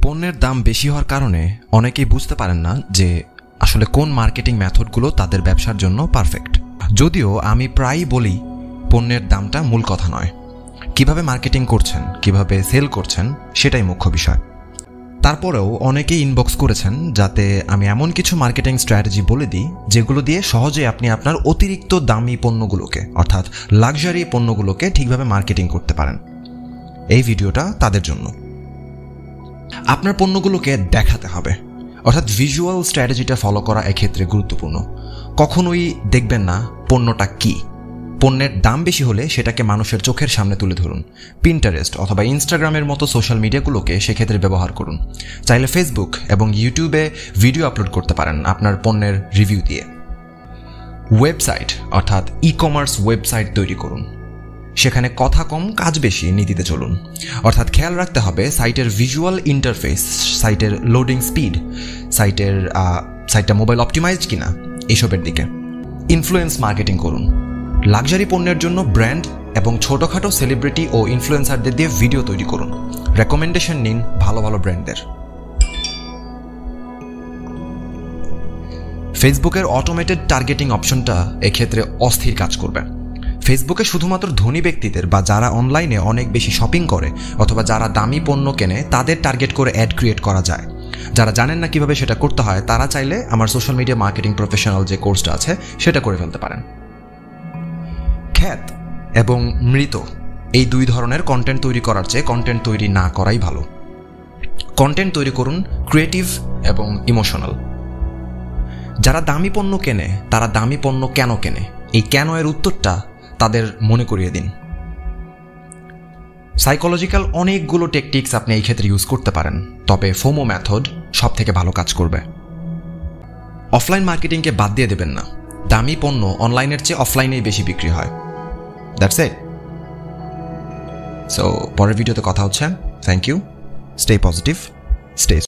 পণ্যের দাম বেশি হওয়ার কারণে অনেকেই বুঝতে পারেন না যে আসলে কোন মার্কেটিং মেথডগুলো তাদের ব্যবসার জন্য পারফেক্ট। যদিও আমি প্রায়ই বলি পণ্যের দামটা মূল কথা নয়, কিভাবে মার্কেটিং করছেন, কিভাবে সেল করছেন সেটাই মুখ্য বিষয়। তারপরেও অনেকেই ইনবক্স করেছেন যাতে আমি এমন কিছু মার্কেটিং স্ট্র্যাটেজি বলে দিই যেগুলো দিয়ে সহজে আপনি আপনার অতিরিক্ত দামি পণ্যগুলোকে অর্থাৎ লাক্সারি পণ্যগুলোকে ঠিকভাবে মার্কেটিং করতে পারেন। এই ভিডিওটা তাদের জন্য। আপনার পণ্যগুলোকে দেখাতে হবে, অর্থাৎ ভিজুয়াল স্ট্র্যাটেজিটা ফলো করা এক্ষেত্রে গুরুত্বপূর্ণ। কখনোই দেখবেন না পণ্যটা কি। পণ্যের দাম বেশি হলে সেটাকে মানুষের চোখের সামনে তুলে ধরুন। পিন্টারেস্ট অথবা ইনস্টাগ্রামের মতো সোশ্যাল মিডিয়াগুলোকে সেক্ষেত্রে ব্যবহার করুন। চাইলে ফেসবুক এবং ইউটিউবে ভিডিও আপলোড করতে পারেন আপনার পণ্যের রিভিউ দিয়ে। ওয়েবসাইট অর্থাৎ ই কমার্স ওয়েবসাইট তৈরি করুন। সেখানে কথা কম কাজ বেশি নীতিতে চলুন। অর্থাৎ খেয়াল রাখতে হবে সাইটের ভিজুয়াল ইন্টারফেস, সাইটের লোডিং স্পিড, সাইটটা মোবাইল অপটিমাইজড কিনা, এসবের দিকে। ইনফ্লুয়েন্স মার্কেটিং করুন। লাক্সারি পণ্যের জন্য ব্র্যান্ড এবং ছোটোখাটো সেলিব্রিটি ও ইনফ্লুয়েন্সারদের দিয়ে ভিডিও তৈরি করুন। রেকমেন্ডেশন নিন ভালো ভালো ব্র্যান্ডদের। ফেসবুকের অটোমেটেড টার্গেটিং অপশনটা এক্ষেত্রে অস্থির কাজ করবে। ফেসবুকে শুধুমাত্র ধনী ব্যক্তিদের বা যারা অনলাইনে অনেক বেশি শপিং করে অথবা যারা দামি পণ্য কেনে তাদের টার্গেট করে অ্যাড ক্রিয়েট করা যায়। যারা জানেন না কিভাবে সেটা করতে হয় তারা চাইলে আমার সোশ্যাল মিডিয়া মার্কেটিং প্রফেশনাল যে কোর্সটা আছে সেটা করে ফেলতে পারেন। খ্যাত এবং মৃত এই দুই ধরনের কন্টেন্ট তৈরি করার চেয়ে কন্টেন্ট তৈরি না করাই ভালো। কন্টেন্ট তৈরি করুন ক্রিয়েটিভ এবং ইমোশনাল। যারা দামি পণ্য কেনে তারা দামি পণ্য কেন কেনে, এই কেন এর উত্তরটা তাদের মনে করিয়ে দিন। সাইকোলজিক্যাল অনেকগুলো টেকটিক্স আপনি এই ক্ষেত্রে ইউজ করতে পারেন, তবে ফোমো মেথড সব থেকে ভালো কাজ করবে। অফলাইন মার্কেটিংকে বাদ দিয়ে দেবেন না। দামি পণ্য অনলাইনের চেয়ে অফলাইনেই বেশি বিক্রি হয়। That's it. সো পরের ভিডিওতে কথা হচ্ছে। Thank you. Stay positive, stay